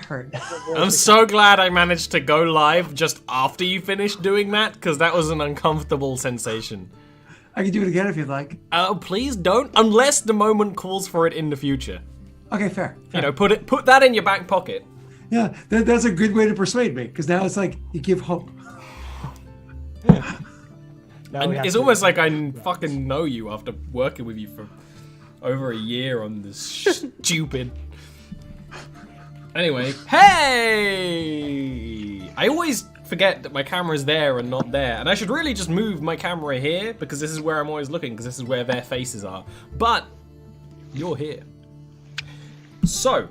hurt. I'm so glad I managed to go live just after you finished doing that, because that was an uncomfortable sensation. I can do it again if you'd like. Please don't, unless the moment calls for it in the future. Okay, fair. You know, put that in your back pocket. Yeah, that's a good way to persuade me, because now it's like you give hope. And it's almost like I fucking know you after working with you for over a year on this stupid. Anyway, hey! I always forget that my camera's there and not there, and I should really just move my camera here because this is where I'm always looking, because this is where their faces are. But you're here. So,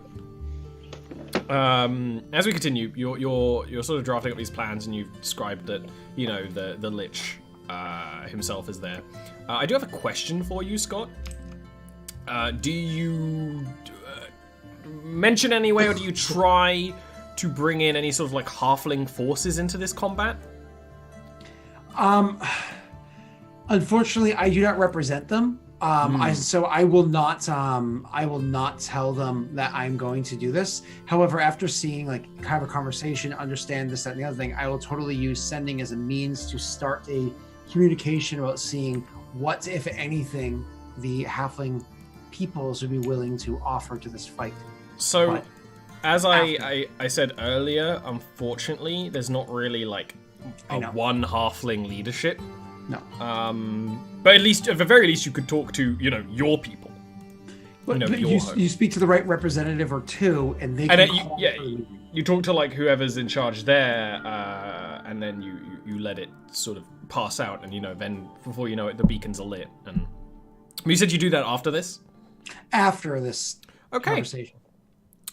as we continue, you're sort of drafting up these plans, and you've described that the Lich himself is there. I do have a question for you, Scott. Do you mention any way, or do you try to bring in any sort of like halfling forces into this combat? Unfortunately, I do not represent them. So I will not tell them that I'm going to do this. However, after seeing have a conversation, understand this, that, and the other thing, I will totally use sending as a means to start a communication about seeing what, if anything, the halfling peoples would be willing to offer to this fight. So, as I said earlier, unfortunately, there's not really like a one halfling leadership. No. But at the very least, you could talk to your people. But you speak to the right representative or two, and they can call you talk to like whoever's in charge there, and then you let it sort of pass out, and then before you know it, the beacons are lit. And you said you do that after this. After this conversation.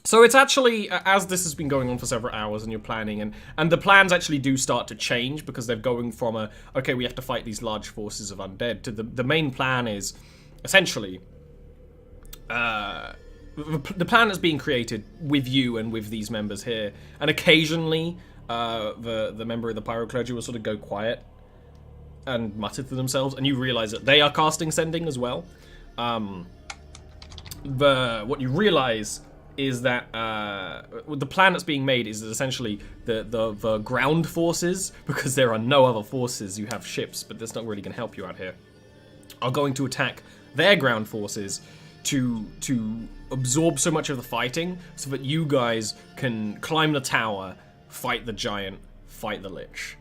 So it's actually, as this has been going on for several hours and you're planning, and the plans actually do start to change because they're going from we have to fight these large forces of undead, to the main plan is essentially, the plan is being created with you and with these members here, and occasionally the member of the pyro clergy will sort of go quiet and mutter to themselves, and you realize that they are casting sending as well. What you realize is that the plan that's being made is essentially the ground forces, because there are no other forces. You have ships, but that's not really going to help you out here, are going to attack their ground forces to absorb so much of the fighting so that you guys can climb the tower, fight the giant, fight the Lich,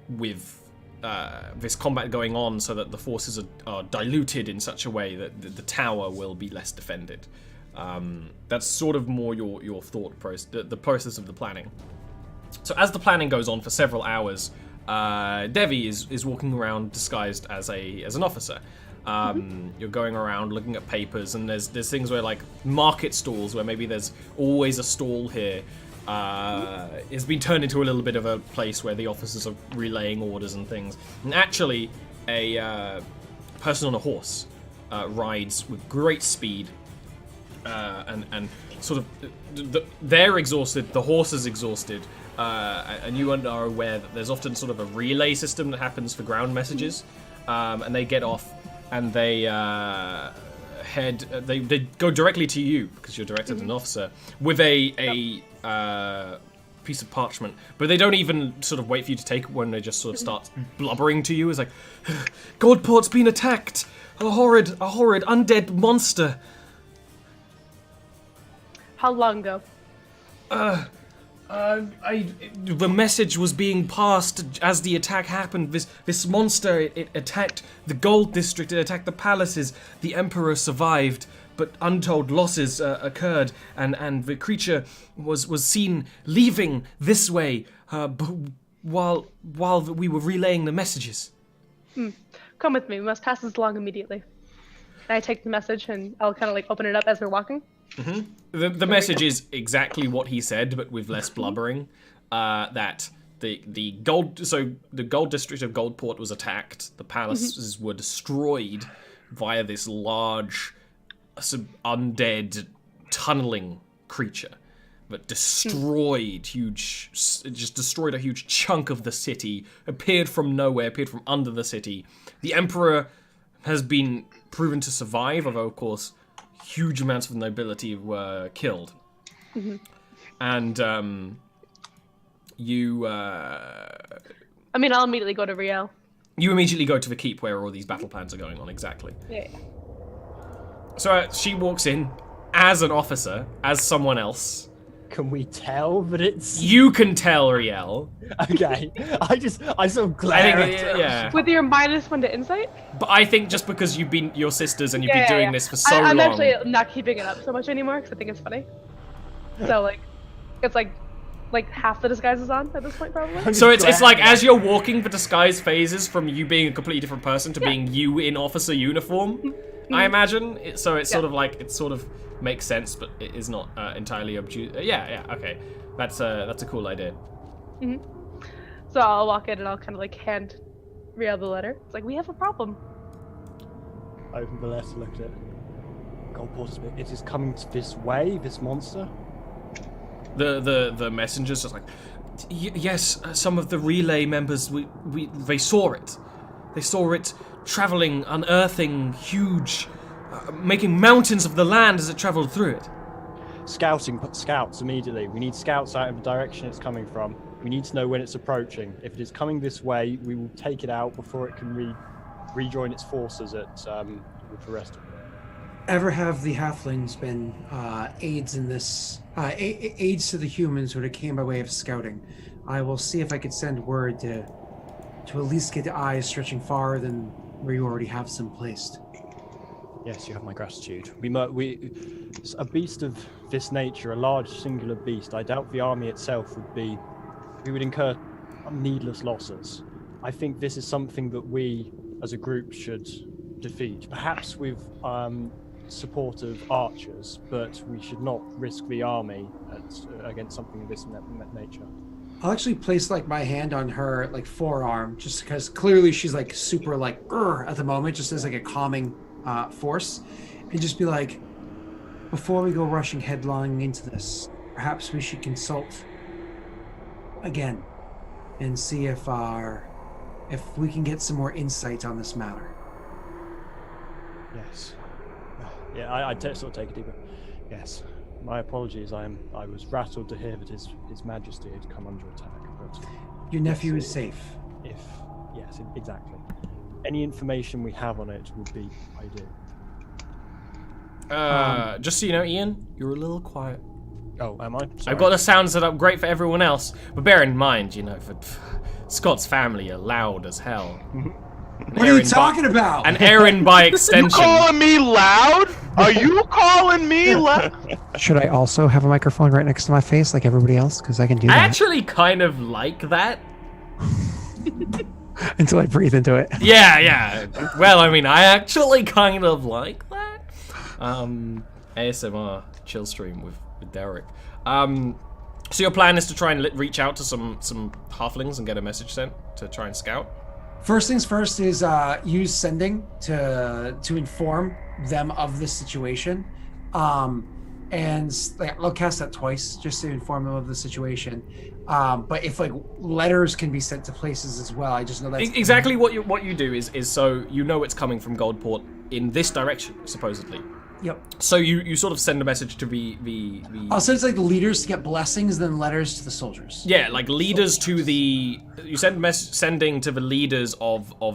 with this combat going on, so that the forces are diluted in such a way that the tower will be less defended. That's sort of more your thought process, the process of the planning. So as the planning goes on for several hours, Devi is walking around disguised as an officer. You're going around looking at papers, and there's things where like market stalls, where maybe there's always a stall here. It's been turned into a little bit of a place where the officers are relaying orders and things. And actually, a person on a horse rides with great speed, and sort of they're exhausted, the horse is exhausted, and you are aware that there's often sort of a relay system that happens for ground messages, and they get off and they they go directly to you because you're directed an officer with a piece of parchment, but they don't even sort of wait for you to take it when they just sort of start blubbering to you. It's like, Goldport's been attacked, a horrid undead monster. How long ago? The message was being passed as the attack happened. This monster, it attacked the gold district, it attacked the palaces. The emperor survived, but untold losses occurred, and the creature was seen leaving this way while we were relaying the messages. Come with me. We must pass this along immediately. And I take the message, and I'll kind of like open it up as we're walking. Mm-hmm. The message is exactly what he said, but with less blubbering. That the gold district of Goldport was attacked. The palaces were destroyed via this large, undead tunneling creature that destroyed destroyed a huge chunk of the city. Appeared from nowhere, appeared from under the city. The emperor has been proven to survive, although of course huge amounts of the nobility were killed. And you. I mean, I'll immediately go to Riel. You immediately go to the keep where all these battle plans are going on. Exactly. Yeah. So she walks in as an officer, as someone else. Can we tell that it's... You can tell, Riel. Okay. I sort of glare at her. Yeah. With your -1 to insight? But I think just because you've been your sisters and you've been doing this for so long. I'm actually not keeping it up so much anymore because I think it's funny. So like, it's like half the disguise is on at this point probably. So it's like as you're walking, the disguise phases from you being a completely different person to being you in officer uniform. I imagine. So it's sort of like it sort of makes sense, but it is not entirely obtuse. Yeah. Okay, that's a cool idea. So I'll walk in and I'll kind of like hand Riel the letter. It's like, we have a problem. I open the letter, look at it. God, it is coming this way. This monster. The messenger's just like, yes, some of the relay members, they saw it. They saw it traveling, unearthing huge, making mountains of the land as it traveled through it. Put scouts immediately. We need scouts out in the direction it's coming from. We need to know when it's approaching. If it is coming this way, we will take it out before it can rejoin its forces with the rest of it. Ever have the halflings been aids in this, aids to the humans when it came by way of scouting? I will see if I could send word to at least get the eyes stretching farther than where you already have some placed. Yes, you have my gratitude. A beast of this nature, a large singular beast, I doubt the army itself we would incur needless losses. I think this is something that we, as a group, should defeat. Perhaps with support of archers, but we should not risk the army against something of this nature. I'll actually place like my hand on her like forearm, just because clearly she's like super like at the moment, just as like a calming force, and just be like, before we go rushing headlong into this, perhaps we should consult again and see if we can get some more insight on this matter. Yes. Yeah, I sort of take a deeper. Yes. My apologies. I was rattled to hear that His Majesty had come under attack. But your nephew is safe. Yes, exactly. Any information we have on it would be ideal. Just so you know, Ian, you're a little quiet. Oh, am I? Sorry. I've got the sound set up great for everyone else, but bear in mind, Scott's family are loud as hell. What are you talking about? And Aaron, by extension. You calling me loud? Are you calling me loud? Should I also have a microphone right next to my face like everybody else? Because I can do that. I actually kind of like that. Until I breathe into it. Yeah. Well, I mean, I actually kind of like that. ASMR chill stream with Derek. So your plan is to try and reach out to some halflings and get a message sent to try and scout? First things first is use sending to inform them of the situation, and I'll cast that twice just to inform them of the situation. But if like letters can be sent to places as well, I just know that's exactly what you do is so you know it's coming from Goldport in this direction supposedly. Yep. So you sort of send a message to the I'll send it to like the leaders to get blessings, then letters to the soldiers. Yeah, like leaders to the you sending to the leaders of 2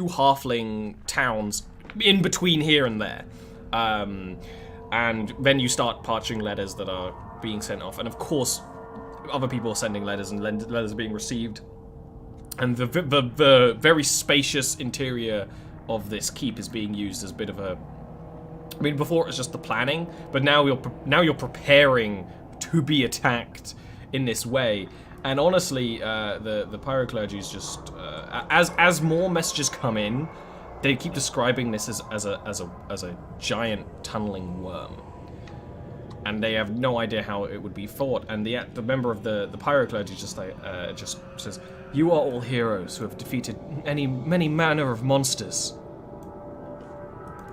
halfling towns in between here and there, and then you start parching letters that are being sent off, and of course other people are sending letters and letters are being received, and the very spacious interior of this keep is being used as a bit of a. I mean, before it was just the planning, but now you're preparing to be attacked in this way. And honestly, the pyroclergy is just as more messages come in, they keep describing this as a giant tunneling worm, and they have no idea how it would be fought. And the member of the pyroclergy just says, "You are all heroes who have defeated many manner of monsters.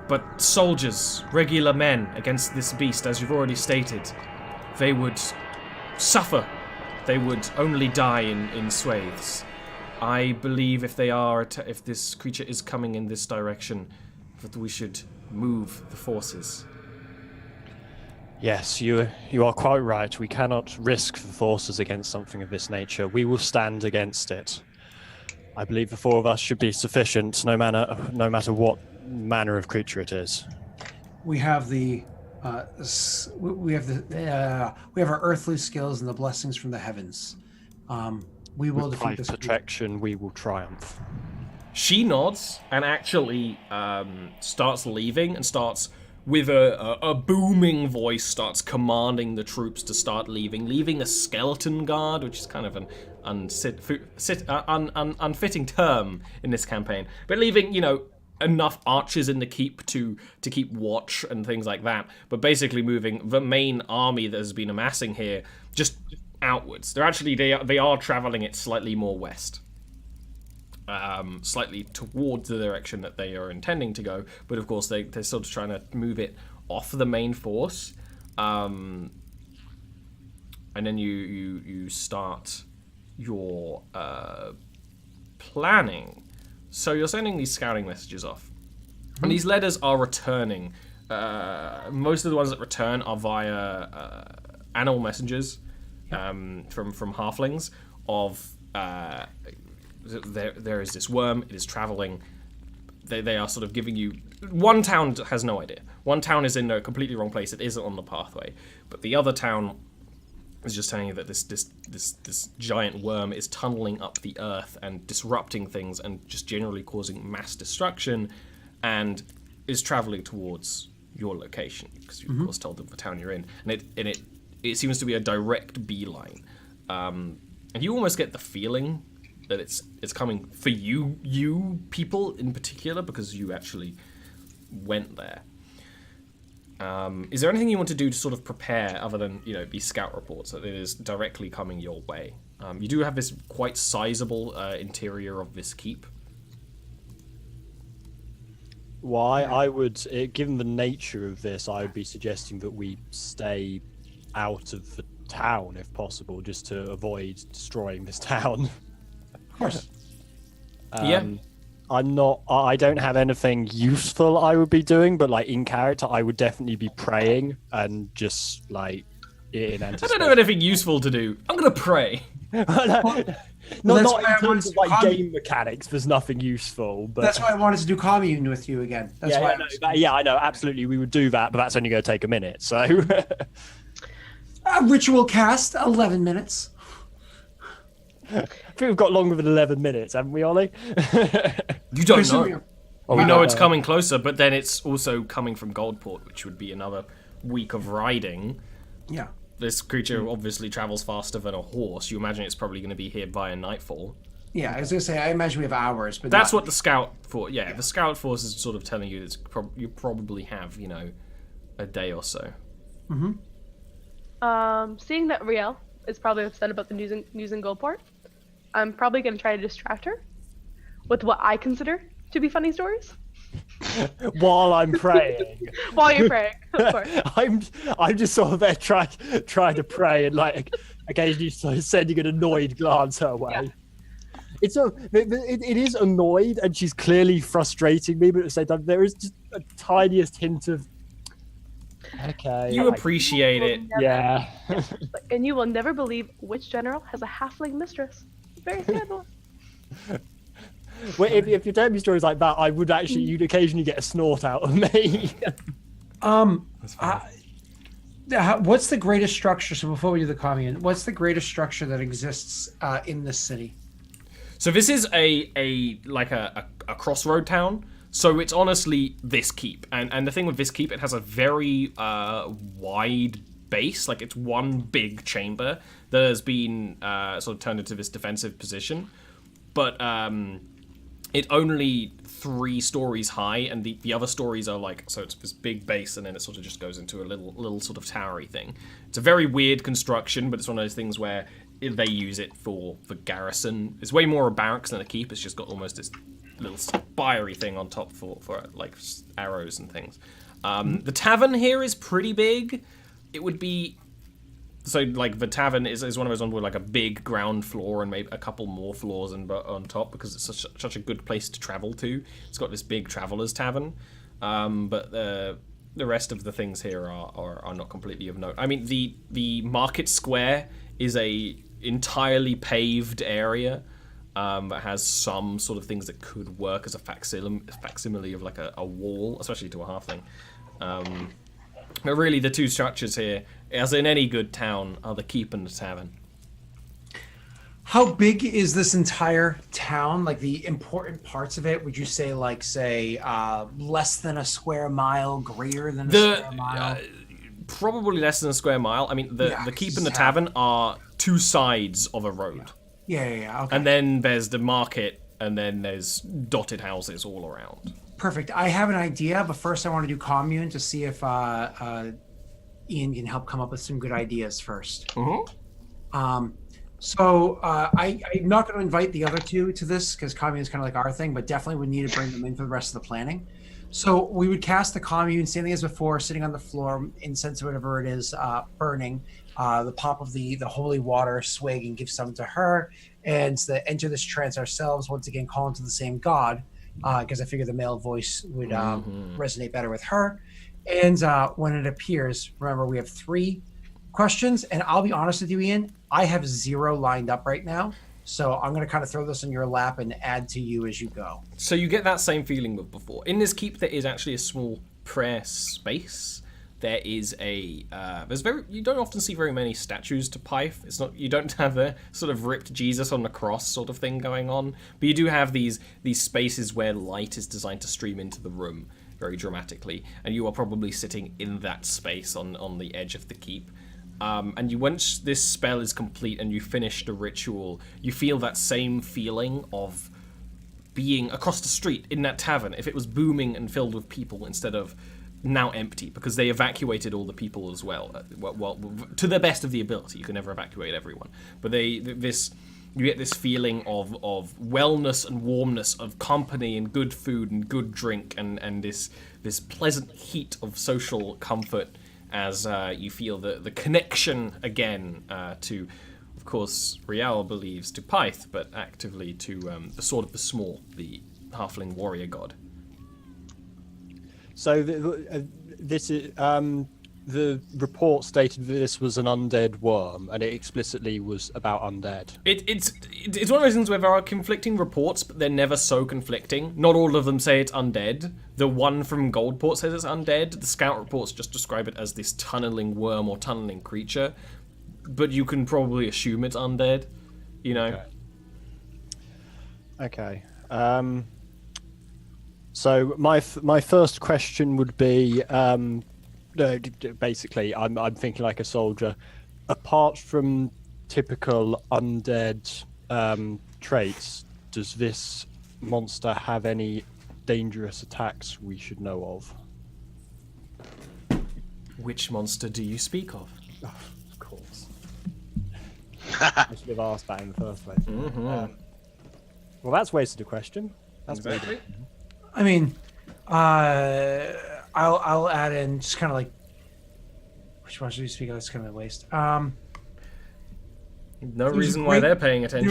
But soldiers, regular men, against this beast, as you've already stated, they would suffer. They would only die in swathes. I believe if this creature is coming in this direction, that we should move the forces." Yes, you are quite right. We cannot risk the forces against something of this nature. We will stand against it. I believe the four of us should be sufficient, no matter what manner of creature it is. We have we have our earthly skills and the blessings from the heavens. We will With defeat this. protection, we will triumph. She nods and actually starts leaving and starts with a booming voice starts commanding the troops to start leaving a skeleton guard, which is kind of an unfitting term in this campaign, but leaving enough archers in the keep to keep watch and things like that, but basically moving the main army that has been amassing here just outwards. They are traveling it slightly more west. Slightly towards the direction that they are intending to go, but of course they're sort of trying to move it off the main force, and then you start your planning. So you're sending these scouting messages off, and these letters are returning. Most of the ones that return are via animal messengers from halflings of. There is this worm, it is traveling. They are sort of giving you... One town has no idea. One town is in a completely wrong place, it isn't on the pathway. But the other town is just telling you that this giant worm is tunneling up the earth and disrupting things and just generally causing mass destruction, and is traveling towards your location, because you of course told them the town you're in. And it seems to be a direct beeline. And you almost get the feeling that it's coming for you people in particular, because you actually went there. Is there anything you want to do to sort of prepare other than these scout reports that it is directly coming your way? You do have this quite sizable interior of this keep. Why I would, given the nature of this, I would be suggesting that we stay out of the town if possible, just to avoid destroying this town. Of course. Yeah. I don't have anything useful I would be doing, but in character I would definitely be praying and just in anticipation. I don't have anything useful to do. I'm gonna pray. not in terms of game mechanics, there's nothing useful, but that's why I wanted to do commune with you again. That's why I know, absolutely we would do that, but that's only going to take a minute, so a ritual cast, 11 minutes. I think we've got longer than 11 minutes, haven't we, Ollie? You don't know. Oh, we know it's coming closer, but then it's also coming from Goldport, which would be another week of riding. Yeah. This creature obviously travels faster than a horse. You imagine it's probably going to be here by a nightfall. Yeah, I was going to say, I imagine we have hours, but that's what the scout force... Yeah, the scout force is sort of telling you that you probably have, a day or so. Seeing that Riel is probably upset about the news in Goldport, I'm probably going to try to distract her with what I consider to be funny stories. While I'm praying. While you're praying, of course. I'm just sort of there trying to pray and occasionally sort of sending an annoyed glance her way. Yeah. It is annoyed, and she's clearly frustrating me, but at the same time there is just a tiniest hint of okay. You appreciate it. Yeah. And you will never believe which general has a halfling mistress. Very scandalous. Well, if you tell me stories like that, I would actually, you'd occasionally get a snort out of me. What's the greatest structure? So before we do the commune, what's the greatest structure that exists in this city? So this is a crossroad town. So it's honestly this keep, and the thing with this keep, it has a very wide base. It's one big chamber that has been sort of turned into this defensive position, but it only 3 stories high, and the other stories are so it's this big base, and then it sort of just goes into a little sort of towery thing. It's a very weird construction, but it's one of those things where they use it for garrison. It's way more a barracks than a keep. It's just got almost this little spiry thing on top for arrows and things. The tavern here is pretty big. It would be the tavern is one of those ones with a big ground floor and maybe a couple more floors on top, because it's such a good place to travel to. It's got this big travelers tavern, but the rest of the things here are not completely of note. I mean, the market square is a entirely paved area that has some sort of things that could work as a facsimile of like a wall, especially to a halfling. But really, the two structures here, as in any good town, are the keep and the tavern. How big is this entire town? Like the important parts of it? Would you say, less than a square mile, greater than a square mile? Probably less than a square mile. I mean, the keep and the tavern are two sides of a road. Yeah. Okay. And then there's the market, and then there's dotted houses all around. Perfect. I have an idea, but first I want to do commune to see if Ian can help come up with some good ideas first. Mm-hmm. So I'm not going to invite the other two to this because commune is kind of like our thing, but definitely would need to bring them in for the rest of the planning. So we would cast the commune, same thing as before, sitting on the floor, incense or whatever it is, burning. The pop of the holy water, swig, and give some to her, and to enter this trance ourselves. Once again, call into the same god, because I figure the male voice would resonate better with her. And when it appears, remember we have 3 questions, and I'll be honest with you, Ian, I have 0 lined up right now. So I'm going to kind of throw this in your lap and add to you as you go. So you get that same feeling with before. In this keep, there is actually a small prayer space. There is you don't often see very many statues to Pyth. It's not, you don't have a sort of ripped Jesus on the cross sort of thing going on, but you do have these spaces where light is designed to stream into the room very dramatically, and you are probably sitting in that space on the edge of the keep. And once this spell is complete and you finish the ritual, you feel that same feeling of being across the street in that tavern if it was booming and filled with people instead of now empty, because they evacuated all the people as well. Well, to the best of the ability. You can never evacuate everyone, but you get this feeling of wellness and warmness, of company and good food and good drink, and this pleasant heat of social comfort as you feel the connection again to, of course, Rial believes to Pyth, but actively to the Sword of the Small, the halfling warrior god. So this is the report stated that this was an undead worm, and it explicitly was about undead. It's one of those things where there are conflicting reports, but they're never so conflicting. Not all of them say it's undead. The one from Goldport says it's undead. The scout reports just describe it as this tunneling worm or tunneling creature, but you can probably assume it's undead. You know. Okay. So my first question would be, basically, I'm thinking like a soldier. Apart from typical undead traits, does this monster have any dangerous attacks we should know of? Which monster do you speak of? Oh, of course. I should have asked that in the first place. Mm-hmm. Well, that's wasted a question. That's Exactly. I mean, I'll add in just kind of like, which one should we speak of? That's kind of a waste. No reason why they're paying attention.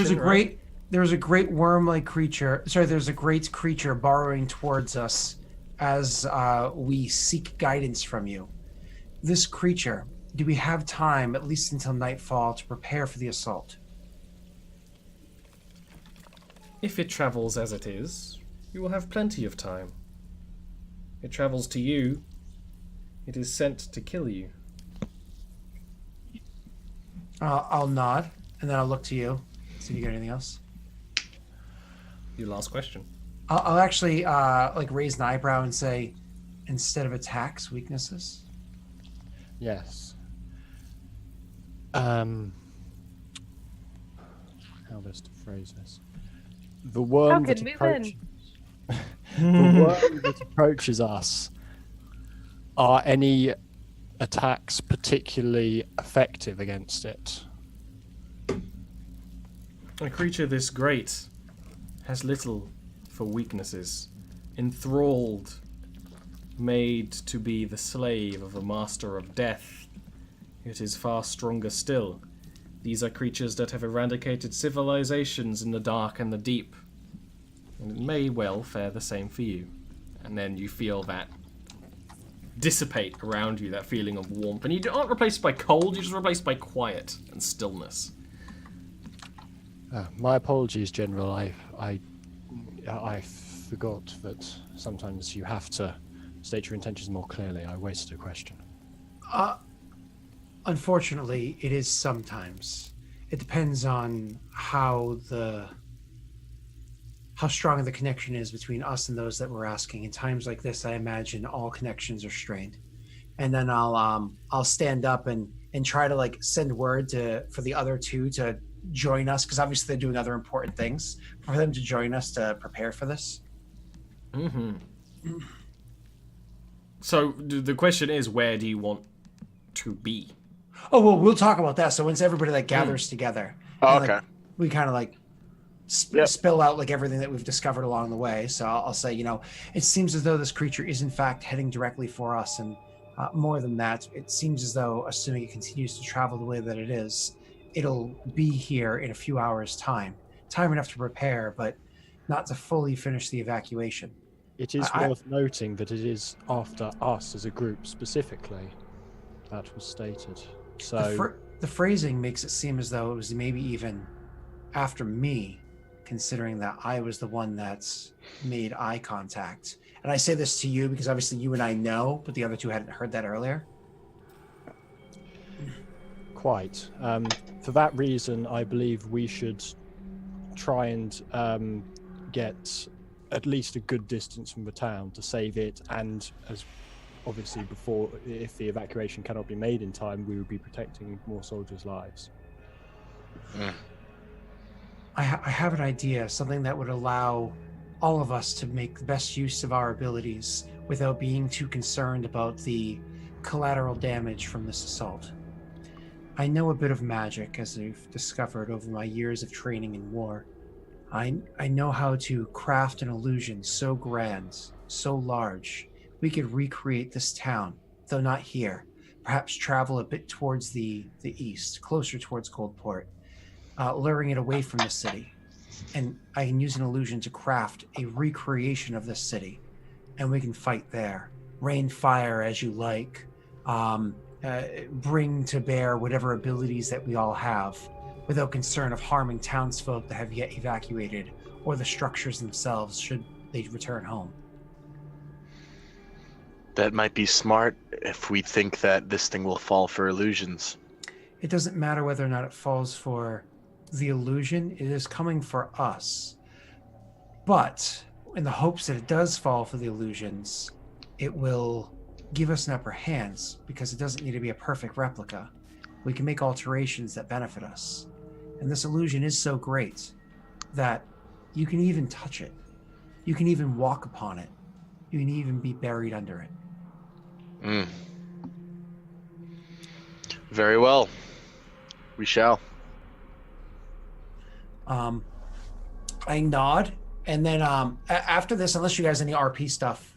There's a great worm-like creature. Sorry, there's a great creature burrowing towards us as we seek guidance from you. This creature, do we have time, at least until nightfall, to prepare for the assault? If it travels as it is, you will have plenty of time. It travels to you. It is sent to kill you. I'll nod, and then I'll look to you. See if you got anything else. Your last question. I'll actually raise an eyebrow and say, instead of attacks, weaknesses. Yes. How best to phrase this? The worm that approaches. The worm that approaches us. Are any attacks particularly effective against it? A creature this great has little for weaknesses. Enthralled, made to be the slave of a master of death, it is far stronger still. These are creatures that have eradicated civilizations in the dark and the deep, and it may well fare the same for you. And then you feel that dissipate around you, that feeling of warmth. And you aren't replaced by cold, you're just replaced by quiet and stillness. My apologies, General. I forgot that sometimes you have to state your intentions more clearly. I wasted a question. Unfortunately, it is sometimes. It depends on how strong the connection is between us and those that we're asking. In times like this, I imagine all connections are strained. And then I'll stand up and try to like send word for the other two to join us, because obviously they're doing other important things, for them to join us to prepare for this. So the question is, where do you want to be? Oh, well, we'll talk about that. So once everybody like gathers together, Oh, and, okay. like, we kind of like spill out like everything that we've discovered along the way. So I'll say, it seems as though this creature is in fact heading directly for us. And more than that, it seems as though, assuming it continues to travel the way that it is, it'll be here in a few hours' time enough to prepare, but not to fully finish the evacuation. It is worth noting that it is after us as a group specifically. That was stated. So the phrasing makes it seem as though it was maybe even after me, considering that I was the one that's made eye contact. And I say this to you because obviously you and I know, but the other two hadn't heard that earlier. Quite. For that reason, I believe we should try and get at least a good distance from the town to save it, and as obviously before, if the evacuation cannot be made in time, we would be protecting more soldiers' lives. I have an idea, something that would allow all of us to make the best use of our abilities without being too concerned about the collateral damage from this assault. I know a bit of magic, as I've discovered over my years of training in war. I know how to craft an illusion so grand, so large, we could recreate this town, though not here. Perhaps travel a bit towards the east, closer towards Coldport, luring it away from the city. And I can use an illusion to craft a recreation of this city, and we can fight there. Rain fire as you like. Bring to bear whatever abilities that we all have, without concern of harming townsfolk that have yet evacuated, or the structures themselves should they return home. That might be smart if we think that this thing will fall for illusions. It doesn't matter whether or not it falls for the illusion, it is coming for us. But in the hopes that it does fall for the illusions, it will give us an upper hand, because it doesn't need to be a perfect replica. We can make alterations that benefit us. And this illusion is so great that you can even touch it. You can even walk upon it. You can even be buried under it. Very well. We shall. I nod, and then after this, unless you guys have any RP stuff.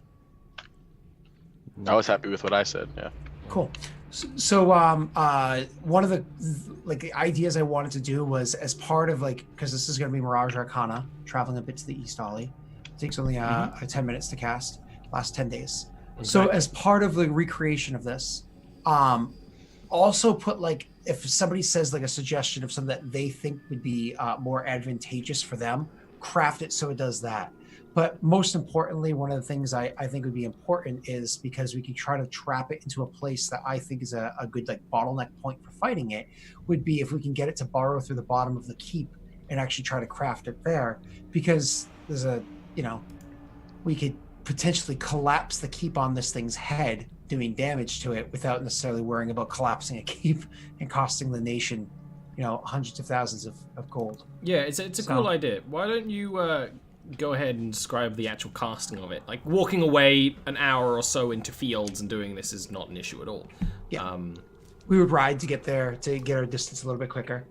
I was happy with what I said, yeah. Cool. So one of the ideas I wanted to do was, as part of because this is going to be Mirage Arcana, traveling a bit to the East Ollie. It takes only 10 minutes to cast, last 10 days. Exactly. So as part of the recreation of this, also put if somebody says a suggestion of something that they think would be more advantageous for them, craft it so it does that. But most importantly, one of the things I think would be important is, because we can try to trap it into a place that I think is a good bottleneck point for fighting it, would be if we can get it to burrow through the bottom of the keep and actually try to craft it there, because there's we could potentially collapse the keep on this thing's head, doing damage to it without necessarily worrying about collapsing a keep and costing the nation, hundreds of thousands of gold. Yeah, it's a cool idea. Why don't you go ahead and describe the actual casting of it? Walking away an hour or so into fields and doing this is not an issue at all. Yeah. We would ride to get there, to get our distance a little bit quicker.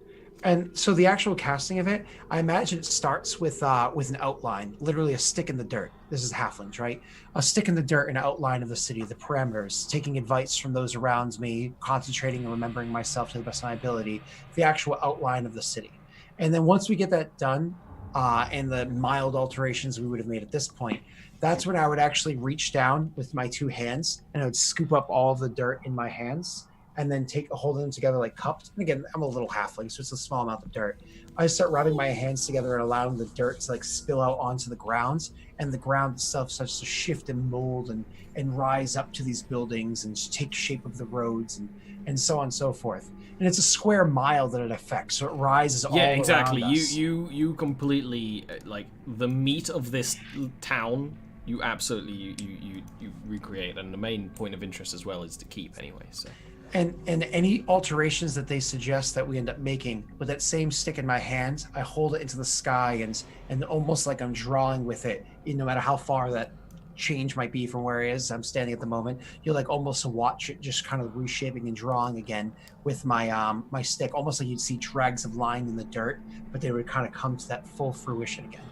And so the actual casting of it, I imagine it starts with an outline, literally a stick in the dirt. This is halflings, right? A stick in the dirt, an outline of the city, the parameters, taking advice from those around me, concentrating and remembering myself to the best of my ability, the actual outline of the city. And then once we get that done, and the mild alterations we would have made at this point, that's when I would actually reach down with my two hands and I would scoop up all of the dirt in my hands and then hold them together like cupped. And again, I'm a little halfling, so it's a small amount of dirt. I start rubbing my hands together and allowing the dirt to like spill out onto the ground, and the ground itself starts to shift and mold and rise up to these buildings and take shape of the roads and so on and so forth. And it's a square mile that it affects, so it rises all around us. Yeah, exactly. You completely like the meat of this town. You absolutely you recreate, and the main point of interest as well is to keep anyway. So. And any alterations that they suggest that we end up making, with that same stick in my hand, I hold it into the sky and almost like I'm drawing with it, no matter how far that change might be from where it is I'm standing at the moment. You'll like almost watch it just kind of reshaping and drawing again with my my stick, almost like you'd see dregs of line in the dirt, but they would kind of come to that full fruition again.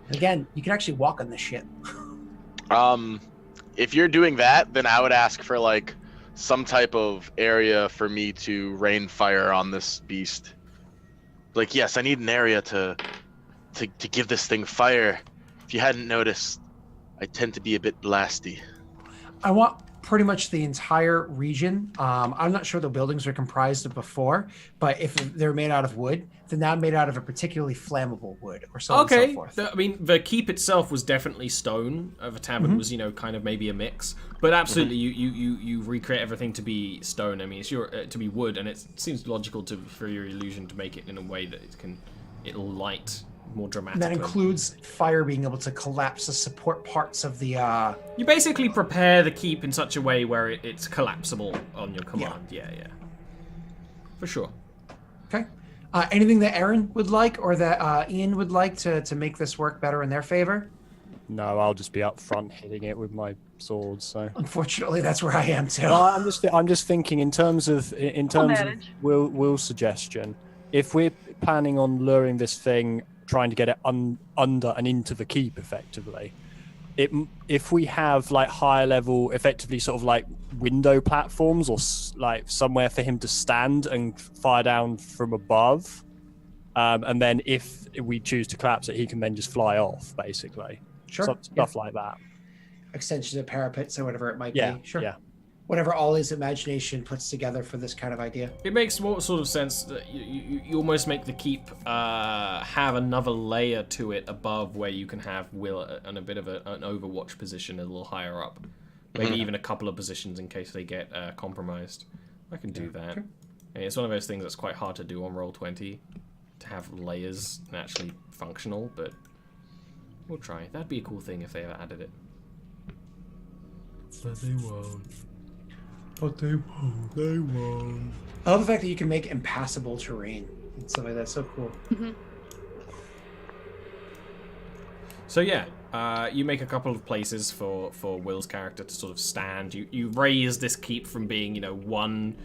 And again, you can actually walk on this shit. If you're doing that, then I would ask for like some type of area for me to rain fire on this beast. Like, yes, I need an area to give this thing fire. If you hadn't noticed, I tend to be a bit blasty. I want pretty much the entire region. I'm not sure the buildings were comprised of before, but if they're made out of wood, then now made out of a particularly flammable wood or so on and so forth. I mean, the keep itself was definitely stone. The tavern was, kind of maybe a mix. But absolutely, you recreate everything to be stone. I mean, it's to be wood, and it seems logical for your illusion to make it in a way that it'll light more dramatically. And that includes fire being able to collapse the support parts of the... You basically prepare the keep in such a way where it's collapsible on your command. Yeah. For sure. Okay. Anything that Aaron would like or that Ian would like to make this work better in their favor? No, I'll just be up front hitting it with my swords. So unfortunately, that's where I am too. Well, I'm just thinking in terms of Will's suggestion. If we're planning on luring this thing, trying to get it under and into the keep effectively, if we have like higher level, effectively sort of like window platforms or like somewhere for him to stand and fire down from above, and then if we choose to collapse it, he can then just fly off basically. Sure. Stuff like that. Extensions of parapets or whatever it might be. Sure. Yeah. Whatever all his imagination puts together for this kind of idea. It makes more sort of sense that you almost make the keep have another layer to it above where you can have Will in a bit of an overwatch position a little higher up. Maybe even a couple of positions in case they get compromised. I can do that. Sure. And it's one of those things that's quite hard to do on Roll20, to have layers and actually functional, but we'll try. That'd be a cool thing if they ever added it. But they won't. They won't. I love the fact that you can make impassable terrain and stuff like that. So cool. So yeah, you make a couple of places for Will's character to sort of stand. You raise this keep from being, one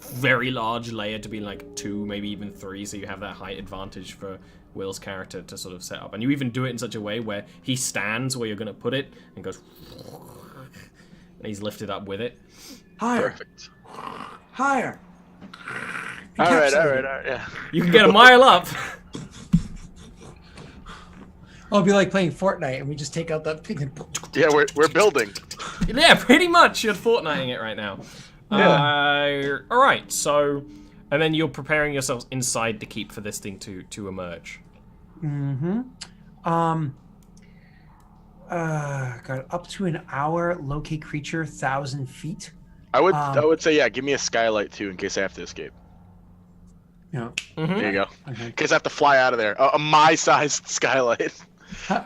very large layer to being like 2, maybe even 3, so you have that height advantage for Will's character to sort of set up. And you even do it in such a way where he stands where you're going to put it and goes... and he's lifted up with it. Higher. Perfect. Higher. All right, yeah. You can get a mile up. It'll be like playing Fortnite and we just take out that pig and... Yeah, we're building. Yeah, pretty much. You're Fortniting it right now. Yeah. All right, so... And then you're preparing yourselves inside the keep for this thing to emerge. Got up to an hour, locate creature, 1,000 feet. I would say, yeah, give me a skylight too in case I have to escape. Yeah. There you go. Okay. In case I have to fly out of there. A my-sized skylight.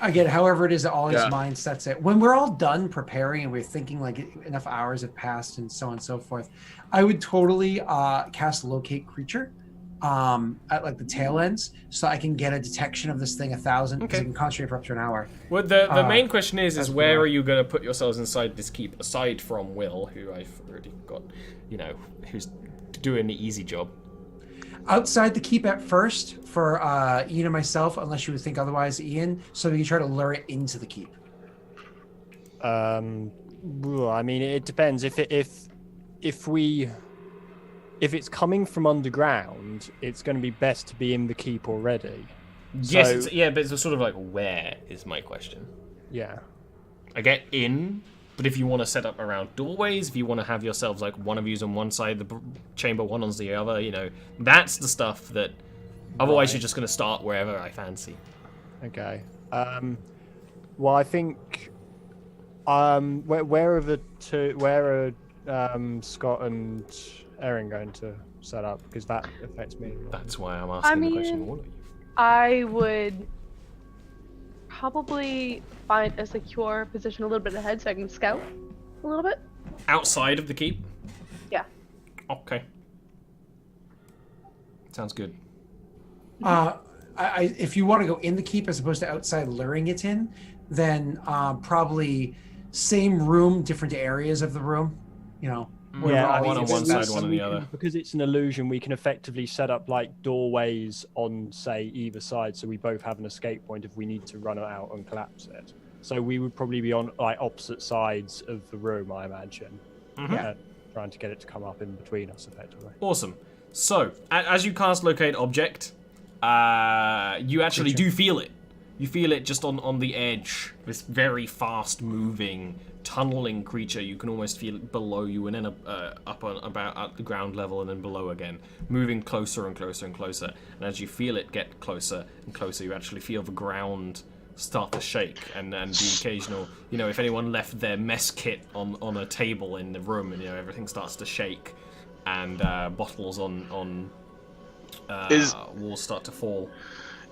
Again, however it is that all his mind sets it. When we're all done preparing and we're thinking like enough hours have passed and so on and so forth, I would totally cast locate creature at like the tail ends so I can get a detection of this thing 1,000 because I can concentrate for up to an hour. Well, the main question is where are you going to put yourselves inside this keep aside from Will, who I've already got, who's doing the easy job. Outside the keep at first for Ian and myself, unless you would think otherwise, Ian, so we can try to lure it into the keep. I mean, it depends. If it's coming from underground, it's going to be best to be in the keep already. Yes, So- but it's sort of like, where is my question? Yeah. I get in, but if you want to set up around doorways, if you want to have yourselves like one of you's on one side, the chamber, one on the other, that's the stuff that. Otherwise, you're just going to start wherever I fancy. Okay. Well, I think. Where are Scott and Erin going to set up? Because that affects me. That's why I'm asking the question to all of you. I would probably find a secure position a little bit ahead so I can scout a little bit. Outside of the keep? Yeah. Okay. Sounds good. If you want to go in the keep as opposed to outside luring it in, then probably same room, different areas of the room. Yeah, one on one side, one on the other. Because it's an illusion, we can effectively set up like doorways on, say, either side, so we both have an escape point if we need to run it out and collapse it. So we would probably be on like opposite sides of the room, I imagine. Trying to get it to come up in between us, effectively. Awesome. So, as you cast Locate Object, you actually do feel it. You feel it just on the edge. This very fast-moving, tunneling creature. You can almost feel it below you, and then up on about at the ground level, and then below again, moving closer and closer and closer. And as you feel it get closer and closer, you actually feel the ground start to shake, and the occasional, if anyone left their mess kit on a table in the room, and everything starts to shake, and bottles on walls start to fall.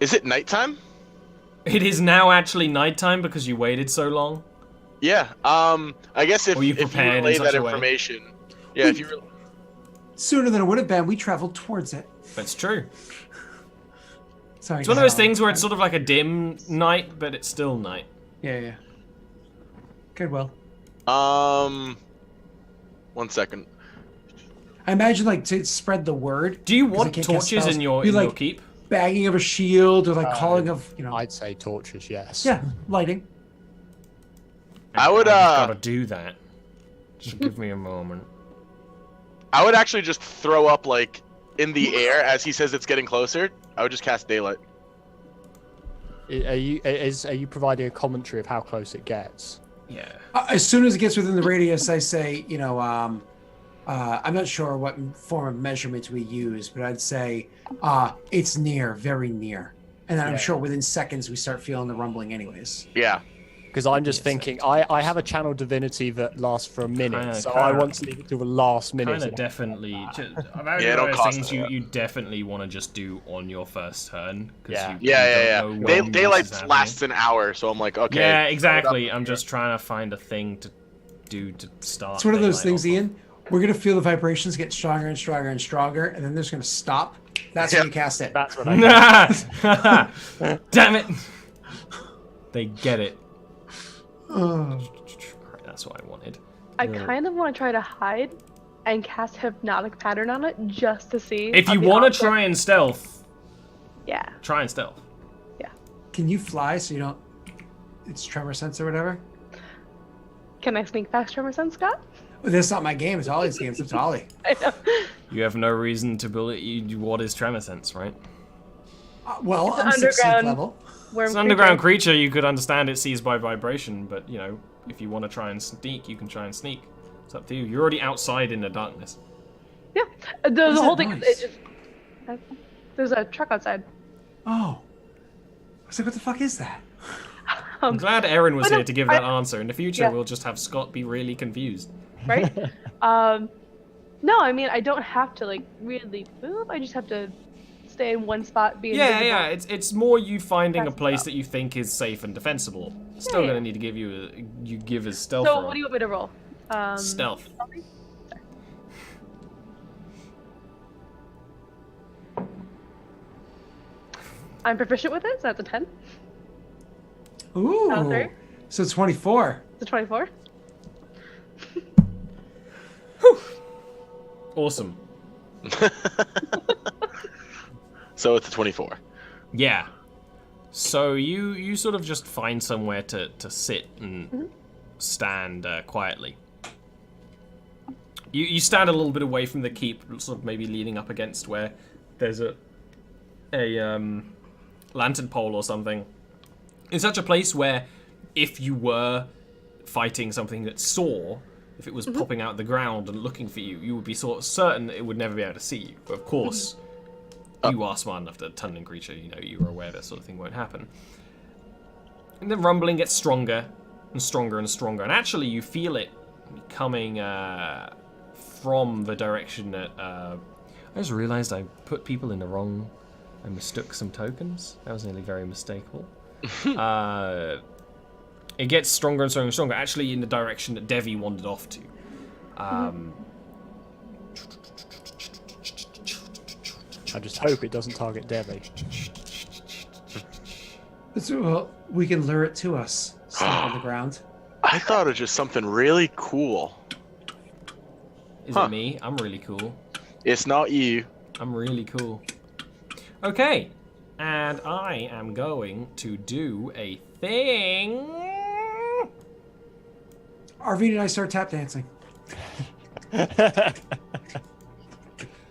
Is it nighttime? It is now actually nighttime because you waited so long. Yeah. I guess if you relay that information, if you sooner than it would have been, we traveled towards it. That's true. Sorry, it's one of those things where it's sort of like a dim night, but it's still night. Yeah. Good. Well. 1 second. I imagine to spread the word. Do you want torches in your keep? Bagging of a shield or calling of I'd say torches, yes. Yeah, lighting. I would gotta do that. Just give me a moment. I would actually just throw up in the air as he says it's getting closer. I would just cast daylight. Are you providing a commentary of how close it gets? Yeah. As soon as it gets within the radius, I say, I'm not sure what form of measurement we use, but I'd say it's near, very near. And then I'm sure within seconds we start feeling the rumbling anyways. Yeah. Because I'm just thinking, I have a channel divinity that lasts for a minute, so I want to leave it to the last minute. Kind of definitely. Don't cost things you definitely want to just do on your first turn. Yeah. Daylight lasts an hour, so I'm like, okay. Yeah, exactly. I'm just trying to find a thing to do to start. It's one of those things, Ian. We're going to feel the vibrations get stronger and stronger and stronger, and then they're just going to stop. That's when you cast it. That's what I Damn it! They get it. That's what I wanted. I kind of want to try to hide and cast Hypnotic Pattern on it just to see. If you want to try and stealth. Yeah. Try and stealth. Yeah. Can you fly so you don't... It's tremor sense or whatever? Can I sneak past tremor sense, Scott? That's not my game. It's Ollie's game. It's Ollie. I know. You have no reason to believe what is tremor sense, right? Well, it's I'm 16th level. It's an underground creature. You could understand it sees by vibration, but if you want to try and sneak, you can try and sneak. It's up to you. You're already outside in the darkness. Yeah. The whole thing noise? is it just... There's a truck outside. Oh. I was like, what the fuck is that? I'm glad Erin was here to give that answer. In the future, we'll just have Scott be really confused. Right? No, I mean, I don't have to, really move. I just have to stay in one spot, be invisible. Yeah. It's more you finding a place that you think is safe and defensible. Still gonna need to give you give as stealth. So, what do you want me to roll? Stealth. I'm proficient with it, so that's a 10. Ooh. So it's 24. It's a 24. Awesome. So it's a 24. Yeah. So you sort of just find somewhere to sit and stand quietly. You stand a little bit away from the keep, sort of maybe leaning up against where there's a lantern pole or something. In such a place where if you were fighting something that saw, if it was popping out the ground and looking for you, you would be sort of certain it would never be able to see you. But of course, you are smart enough to tunneling creature, you know, you are aware that sort of thing won't happen. And the rumbling gets stronger and stronger and stronger. And actually, you feel it coming from the direction that... I just realized I put people in the wrong... I mistook some tokens. That was nearly very mistakable. It gets stronger and stronger and stronger, actually in the direction that Devi wandered off to. I just hope it doesn't target Devi. Well, we can lure it to us. Slap on the ground. I thought it was just something really cool. Is it me? I'm really cool. It's not you. I'm really cool. Okay. And I am going to do a thing. Arvine and I start tap dancing.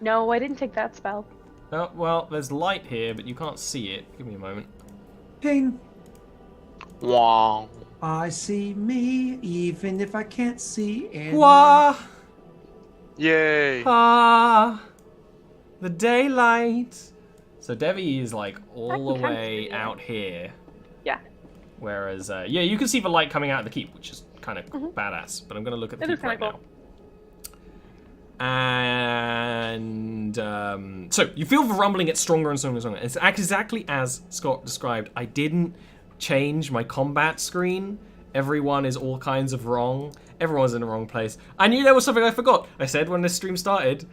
No, I didn't take that spell. Oh, well, there's light here, but you can't see it. Give me a moment. Ping. Wow. I see me, even if I can't see anyone. Wah! Yay. Ah! The daylight! So Devi is like all the I can way see it. out here. Yeah. Whereas, yeah, you can see the light coming out of the keep, which is kind of badass. But I'm going to look at the It is keep right kinda now. And so you feel the rumbling get stronger and stronger and stronger. It's exactly as Scott described. I didn't change my combat screen. Everyone is all kinds of wrong. Everyone's in the wrong place. I knew there was something I forgot. I said when this stream started,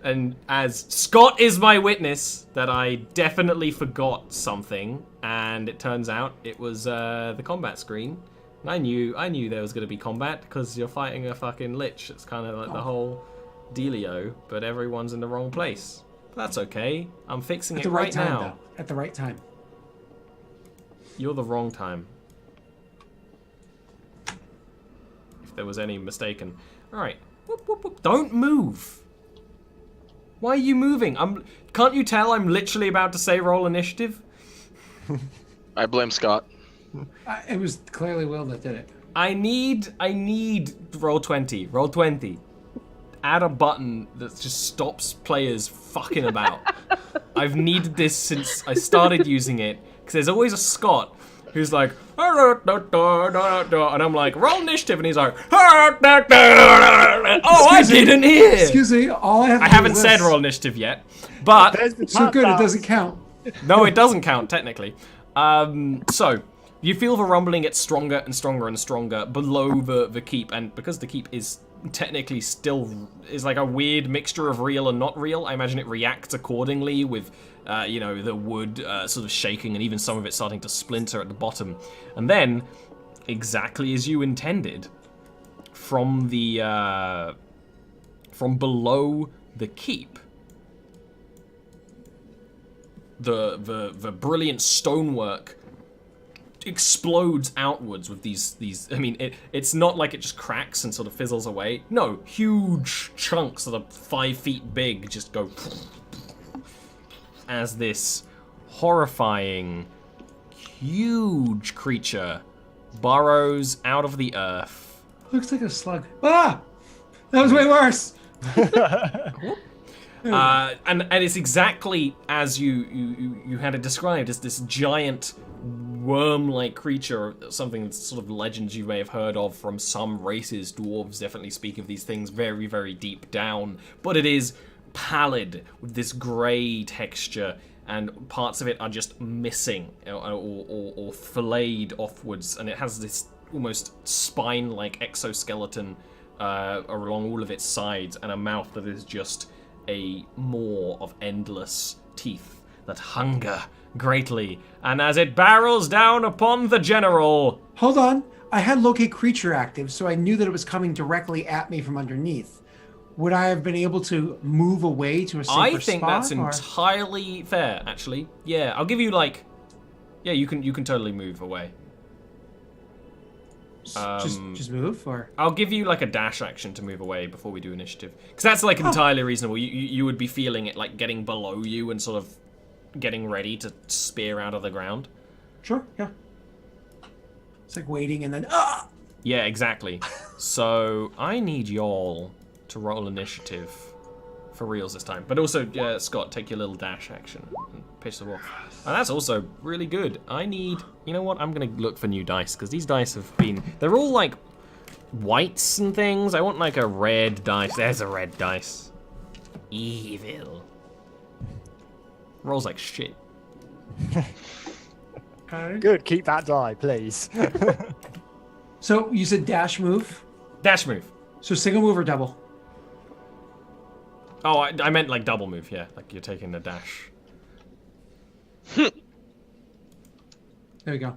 and as Scott is my witness, that I definitely forgot something. And it turns out it was the combat screen. And I knew there was going to be combat because you're fighting a fucking Lich. It's kind of like the whole dealio, but everyone's in the wrong place. But that's okay. I'm fixing it right time, now. though. At the right time. You're the wrong time. If there was any mistaken. Alright. Whoop, whoop, whoop. Don't move! Why are you moving? Can't you tell I'm literally about to say roll initiative? I blame Scott. It was clearly Will that did it. I need roll 20. Roll 20. Add a button that just stops players fucking about. I've needed this since I started using it. Because there's always a Scott who's like, and I'm like, roll initiative, and he's like, oh, I didn't hear. Excuse me, all I have to I do haven't is said this. roll initiative yet, but So good, it doesn't count. no, it doesn't count technically. So you feel the rumbling get stronger and stronger and stronger below the keep, and because the keep is technically still is like a weird mixture of real and not real, I imagine it reacts accordingly with you know, the wood sort of shaking and even some of it starting to splinter at the bottom. And then, exactly as you intended, from the from below the keep, the brilliant stonework explodes outwards with these I mean, it's not like it just cracks and sort of fizzles away. No, huge chunks that are 5 feet big just go as this horrifying, huge creature burrows out of the earth. Looks like a slug. Ah! That was way worse! And it's exactly as you had it described, as this giant worm-like creature, something that's sort of legends you may have heard of from some races. Dwarves definitely speak of these things very, very deep down, but it is pallid with this grey texture, and parts of it are just missing or filleted offwards, and it has this almost spine-like exoskeleton along all of its sides, and a mouth that is just a maw of endless teeth that hunger greatly. And as it barrels down upon the general... Hold on. I had locate creature active, so I knew that it was coming directly at me from underneath. Would I have been able to move away to a safer spot? I think that's entirely fair, actually. Yeah, I'll give you like... Yeah, you can totally move away. Just move, or I'll give you like a dash action to move away before we do initiative, because that's like entirely reasonable. You would be feeling it like getting below you and sort of getting ready to spear out of the ground. Sure, yeah. It's like waiting and then Yeah, exactly. So I need y'all to roll initiative for reals this time. But also, Scott, take your little dash action and piss them off. And that's also really good. I need... You know what? I'm going to look for new dice, because these dice have been... They're all, like, whites and things. I want, like, a red dice. There's a red dice. Evil. Rolls like shit. Good, keep that die, please. So you said dash move. Dash move. So single move or double? Oh, I meant like double move, yeah. Like you're taking the dash. There we go.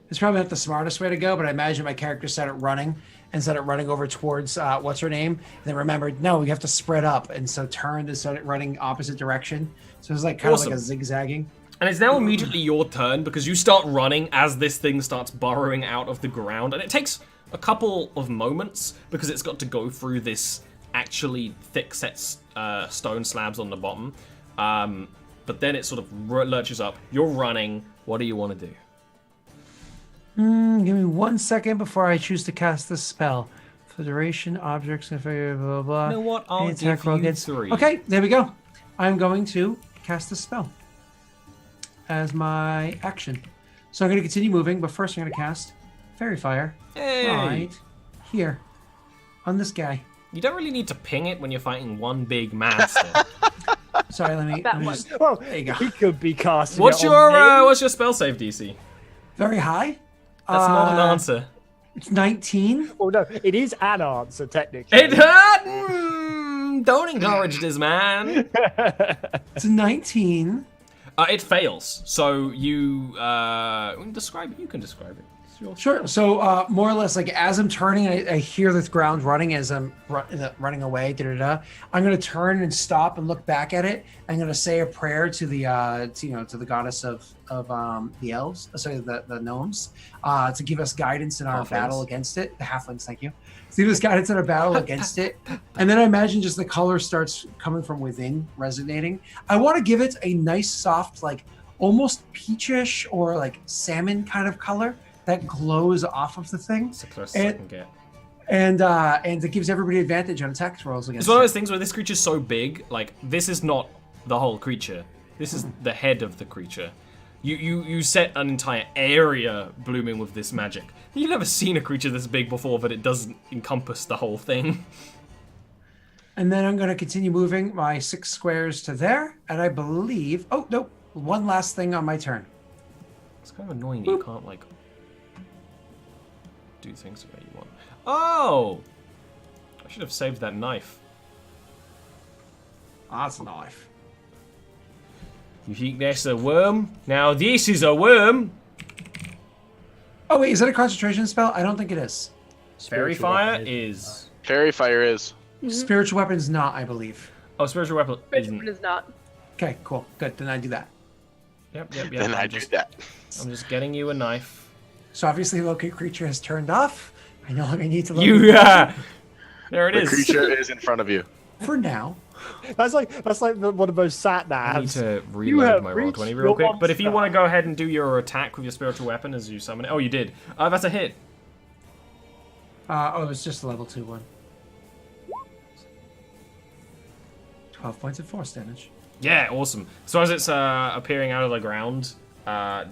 It's probably not the smartest way to go, but I imagine my character started running and started running over towards what's her name, and then remembered, no, we have to spread up, and so turned and started running opposite direction. So it was like kind of like a zigzagging. And it's now immediately your turn because you start running as this thing starts burrowing out of the ground, and it takes a couple of moments because it's got to go through this actually thick set stone slabs on the bottom. But then it sort of lurches up. You're running. What do you want to do? Give me 1 second before I choose to cast this spell. For duration, objects, blah, blah, blah. You know what? I'll give you 3. Okay, there we go. I'm going to cast this spell as my action. So I'm going to continue moving, but first I'm going to cast Fairy Fire right here on this guy. You don't really need to ping it when you're fighting one big monster. Sorry, let me just, Well, there you go. he could be casting What's it on me. what's your spell save DC? Very high. That's not an answer. It's 19. Oh no, it is an answer technically. It hurt. Don't encourage this man. It's a 19. It fails. So you describe it. You can describe it. Sure. So more or less, like as I'm turning, I hear the ground running as I'm running away. I'm going to turn and stop and look back at it. I'm going to say a prayer to the to the goddess of the elves, sorry, the gnomes, to give us guidance in our battle against it. The halflings, thank you. To give us guidance in our battle against it. And then I imagine just the color starts coming from within, resonating. I want to give it a nice, soft, like almost peachish or like salmon kind of color that glows off of the thing. It's the closest I can get. And it gives everybody advantage on attack rolls against It's one of those things where this creature's so big, like, this is not the whole creature. This is the head of the creature. You set an entire area blooming with this magic. You've never seen a creature this big before, but it doesn't encompass the whole thing. And then I'm going to continue moving my 6 squares to there, and I believe... Oh, nope. One last thing on my turn. It's kind of annoying that you can't, like... do things the way you want. Oh! I should have saved that knife. That's a knife. You think that's a worm? Now this is a worm! Oh wait, is that a concentration spell? I don't think it is. Fairy Fire is... Fairy Fire is. Spiritual weapon's not, I believe. Oh, Spiritual Weapon isn't. It is not. Okay, cool. Good, then I do that. Yep. Then I do that. I'm just getting you a knife. So obviously locate creature has turned off. I no longer need to locate There it The is. creature is in front of you. for now. That's like one of those sat I need navs. to You reload have my reached Roll20 your real quick. But if you monster. want to go ahead and do your attack with your spiritual weapon as you summon it. Oh, you did. That's a hit. It was just a level 2 one. 12 points of force damage. Yeah, awesome. So as it's appearing out of the ground,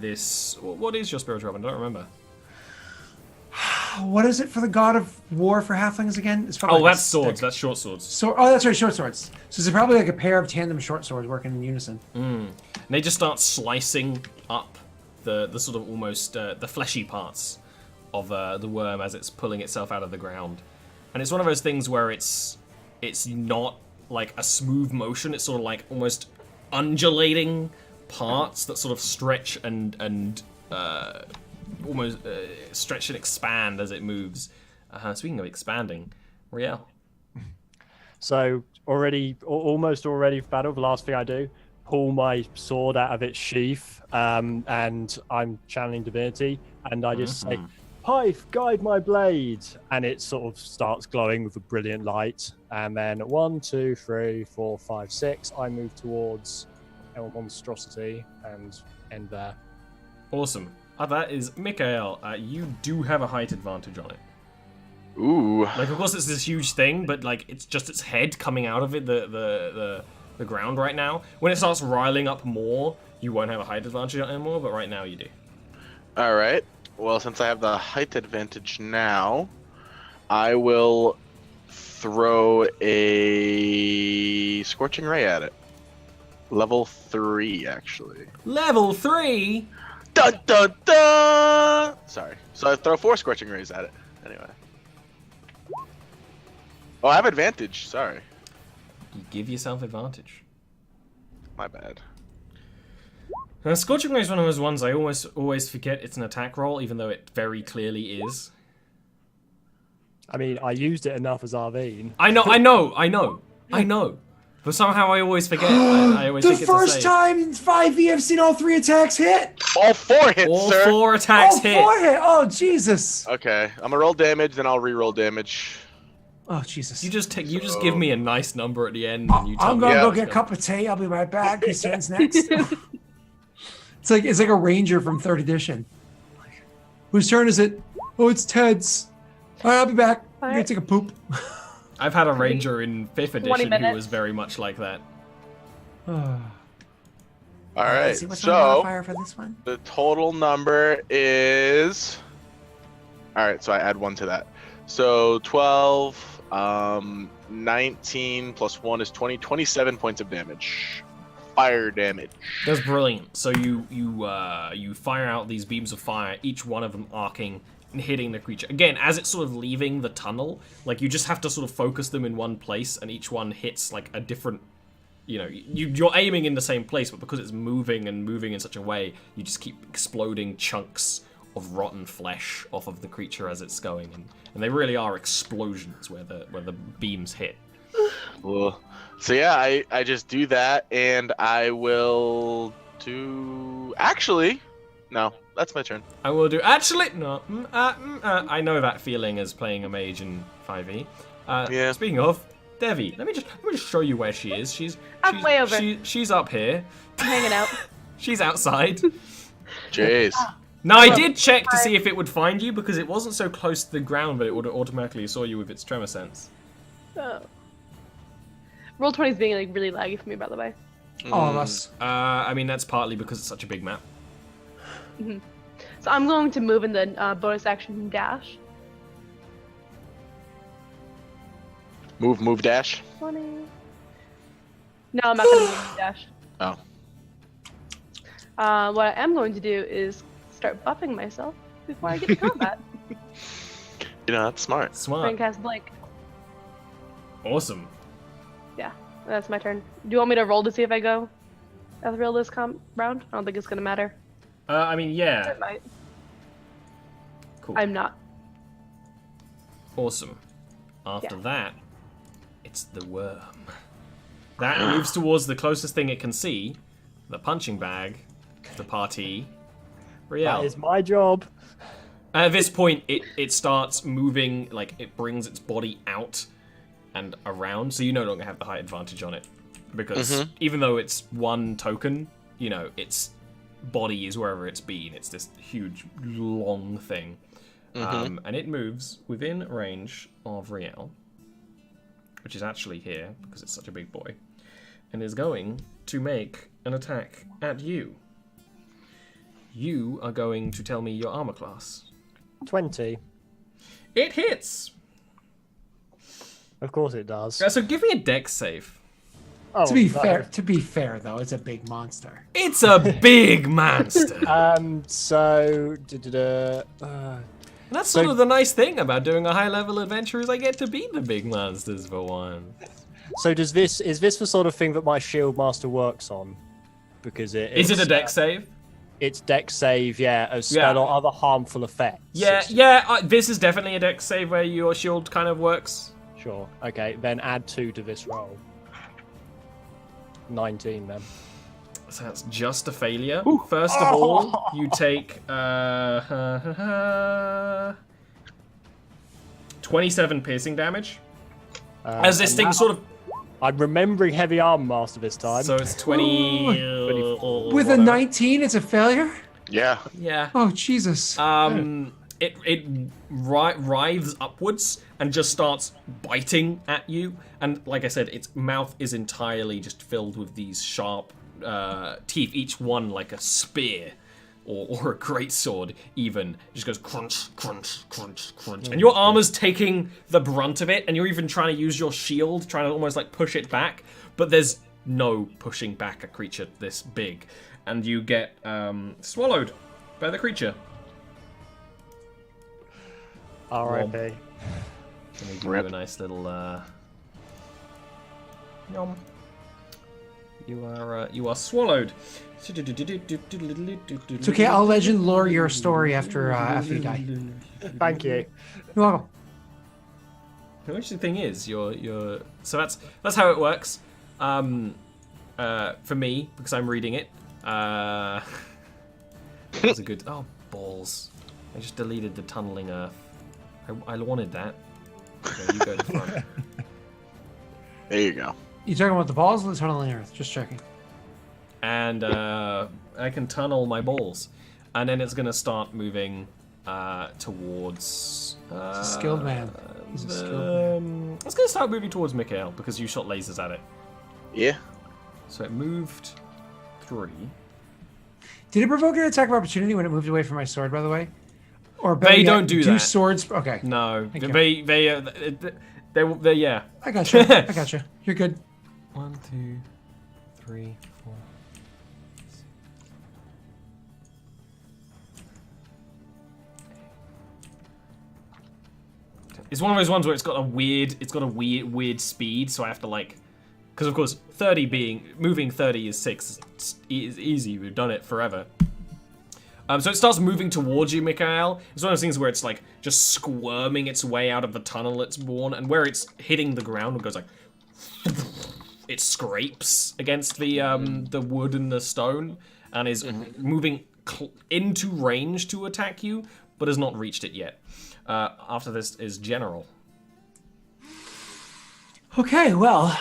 this... What is your spiritual weapon? I don't remember. What is it for the god of war for halflings again? It's probably Oh, like a that's swords. stick. That's short swords. Oh, that's right, short swords. So it's probably like a pair of tandem short swords working in unison. And they just start slicing up the sort of almost the fleshy parts of the worm as it's pulling itself out of the ground. And it's one of those things where it's not like a smooth motion. It's sort of like almost undulating parts that sort of stretch and almost stretch and expand as it moves. Speaking of expanding, Riel. So almost already for battle. The last thing I do, pull my sword out of its sheath, and I'm channeling divinity, and I just say, "Pipe, guide my blade," and it sort of starts glowing with a brilliant light. And then 1, 2, 3, 4, 5, 6. I move towards monstrosity and end there. Awesome. That is Mikael. You do have a height advantage on it. Ooh. Like, of course, it's this huge thing, but like, it's just its head coming out of it, the ground right now. When it starts riling up more, you won't have a height advantage anymore, but right now you do. All right. Well, since I have the height advantage now, I will throw a Scorching Ray at it. Level 3, actually. Level 3? Dun dun dun! Sorry. So I throw 4 Scorching Rays at it. Anyway. Oh, I have advantage. Sorry. You give yourself advantage. My bad. Scorching Ray is one of those ones I always forget it's an attack roll, even though it very clearly is. I mean, I used it enough as Arvine. I know. But somehow I always forget. I always The think it's a first save. time in 5e I've seen all 3 attacks hit. All 4 hits, All sir. 4 attacks hit. 4 hit. Oh Jesus. Okay, I'm gonna roll damage, then I'll re-roll damage. Oh Jesus. You just give me a nice number at the end, and you tell I'm me. gonna Yeah. go get a cup of tea. I'll be right back. Who stands next? It's like a ranger from 3rd edition. Whose turn is it? Oh, it's Ted's. All right, I'll be back. I'm gonna take a poop. I've had a ranger in 5th 20 edition who minutes. was very much like that. All right, Let's see what's my so modifier for this one. the total number is... Alright, so I add 1 to that. So 12, 19 plus 1 is 20, 27 points of damage. Fire damage. That's brilliant. So you fire out these beams of fire, each one of them arcing and hitting the creature. Again, as it's sort of leaving the tunnel, like you just have to sort of focus them in one place, and each one hits like a different. You know, you're aiming in the same place, but because it's moving in such a way, you just keep exploding chunks of rotten flesh off of the creature as it's going, and they really are explosions where the beams hit. Cool. So yeah, I just do that, and I will do... Actually, no, that's my turn. I will do. Actually, no. I know that feeling as playing a mage in 5e. Yeah. Speaking of, Devi, let me just show you where she is. She's way over. She's up here. I'm hanging out. She's outside. Jeez. Now I did check to see if it would find you because it wasn't so close to the ground, but it would automatically saw you with its tremor sense. Oh. Roll 20 is being like really laggy for me, by the way. All of us. I mean that's partly because it's such a big map. So I'm going to move in the bonus action dash. Move, dash. 20. No, I'm not going to move the dash. Oh. What I am going to do is start buffing myself before I get to combat. You know, that's smart. I'm Smart. going to cast Blink. Awesome. Yeah, that's my turn. Do you want me to roll to see if I go ethereal this round? I don't think it's going to matter. I mean, yeah. It might. Cool. I'm not. Awesome. After Yeah. that, it's the worm. That moves towards the closest thing it can see, the punching bag, the party. Riel. That is my job. At this point, it starts moving, like it brings its body out and around, so you no longer have the height advantage on it. Because even though it's one token, you know, its body is wherever it's been. It's this huge, long thing. And it moves within range of Riel, which is actually here, because it's such a big boy, and is going to make an attack at you. You are going to tell me your armor class. 20. It hits! Of course it does. So give me a dex save. Oh, To be no. fair though, it's a big monster. It's a big monster. So... That's sort of the nice thing about doing a high-level adventure is I get to beat the big monsters for one. So is this the sort of thing that my shield master works on? Because Is it a dex save? It's dex save, yeah, a spell or other harmful effects. Yeah, this is definitely a dex save where your shield kind of works. Sure. Okay, then add 2 to this roll. 19 then. So that's just a failure. First of all, you take 27 piercing damage. As this thing sort of I'm remembering heavy armor master this time. So it's 20. With a 19, it's a failure? Yeah. Yeah. Oh, Jesus. It writhes upwards and just starts biting at you. And like I said, its mouth is entirely just filled with these sharp teeth, each one like a spear or a greatsword even. It just goes crunch, crunch, crunch, crunch. And your armor's taking the brunt of it, and you're even trying to use your shield, trying to almost like push it back. But there's no pushing back a creature this big. And you get swallowed by the creature. R.I.P. Let me give you a nice little yum. You are swallowed. It's okay, I'll legend lore your story after you die. Thank you. You're welcome. The interesting thing is, you're so that's how it works. For me, because I'm reading it. That's a good. Oh balls! I just deleted the tunneling earth. I wanted that. Okay, you go to the front. There you go. You talking about the balls or the tunneling earth? Just checking. And I can tunnel my balls, and then it's gonna start moving towards. He's a skilled man. He's a skilled man. It's gonna start moving towards Mikhail because you shot lasers at it. Yeah. So it moved 3. Did it provoke an attack of opportunity when it moved away from my sword, by the way? Or They don't do that. Swords? Okay. No, Thank you. they yeah. I got you. I got you. You're good. 1, 2, 3, 4. It's one of those ones where it's got a weird speed, so I have to like, because of course moving 30 is 6 is easy. We've done it forever. So it starts moving towards you, Mikhail. It's one of those things where it's like just squirming its way out of the tunnel it's born, and where it's hitting the ground, it goes like, it scrapes against the wood and the stone, and is moving into range to attack you, but has not reached it yet. After this is General. Okay, well,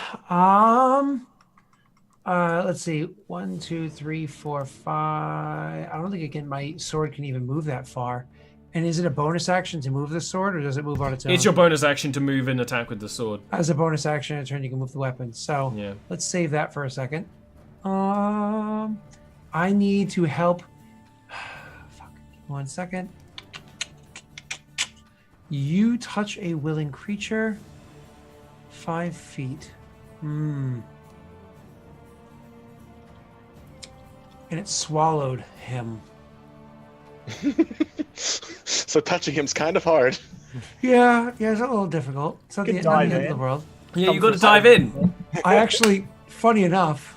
let's see. 1, 2, 3, 4, 5. I don't think my sword can even move that far. And is it a bonus action to move the sword, or does it move on its own? It's your bonus action to move and attack with the sword. As a bonus action, in a turn you can move the weapon. So Yeah. let's save that for a second. I need to help. Fuck. 1 second. You touch a willing creature. 5 feet. And it swallowed him. So touching him's kind of hard. Yeah, it's a little difficult. It's not the end of the world. Yeah, you got to dive in. I actually, funny enough,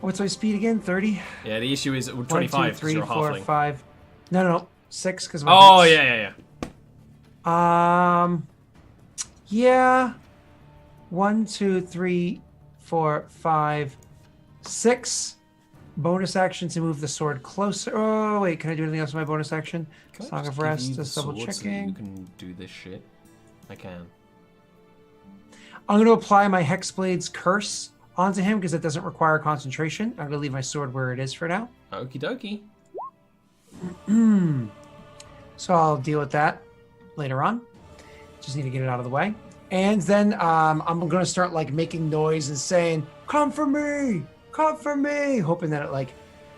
what's my speed again? 30? Yeah, the issue is 25 1, 2, because 3, you're a 4, halfling. 5. No, 6 because Oh, yeah. Yeah. 1, 2, 3, 4, 5, 6. Bonus action to move the sword closer. Oh, wait, can I do anything else with my bonus action? Can I Song just of give Rest, you just the double sword so checking. you can do this shit. I can. I'm going to apply my Hexblade's Curse onto him because it doesn't require concentration. I'm going to leave my sword where it is for now. Okie dokie. So I'll deal with that later on. Just need to get it out of the way. And then I'm going to start like making noise and saying, "Come for me! Come for me!" Hoping that it like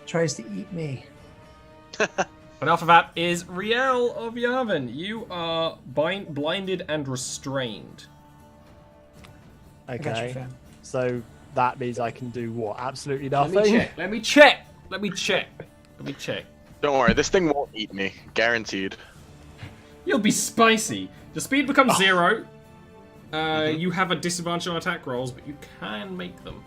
tries to eat me. But after that is Riel of Yavin. You are blinded and restrained. I got you, Okay. fam. So that means I can do what? Absolutely Let nothing. me check. Don't worry, this thing won't eat me. Guaranteed. You'll be spicy. The speed becomes 0. You have a disadvantage on attack rolls, but you can make them.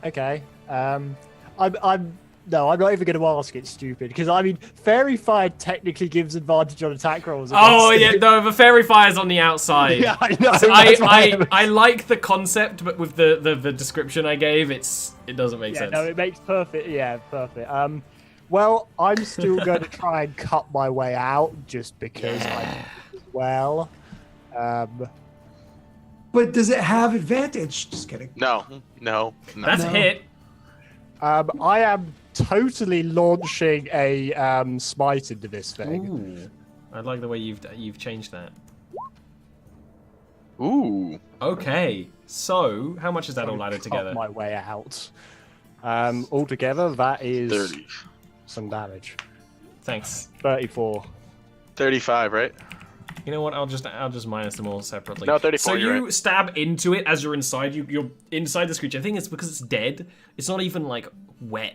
Okay. I'm not even going to ask. It's stupid because I mean, Fairy Fire technically gives advantage on attack rolls. Oh against yeah, it. no, the fairy fire's on the outside. Yeah, I know. So that's why I like the concept, but with the description I gave, it doesn't make sense. No, it makes perfect. Yeah, perfect. Well, I'm still going to try and cut my way out just because I as well. But does it have advantage? Just kidding. No. That's a No. hit. I am totally launching a smite into this thing. Ooh. I like the way you've changed that. Ooh. Okay, so how much is that all added Cut together? my way out. Altogether, that is 30. some damage. Thanks. 34. 35, right? You know what? I'll just minus them all separately. No, 34. So you're you right. stab into it as you're inside. You're inside this creature. I think it's because it's dead. It's not even like wet.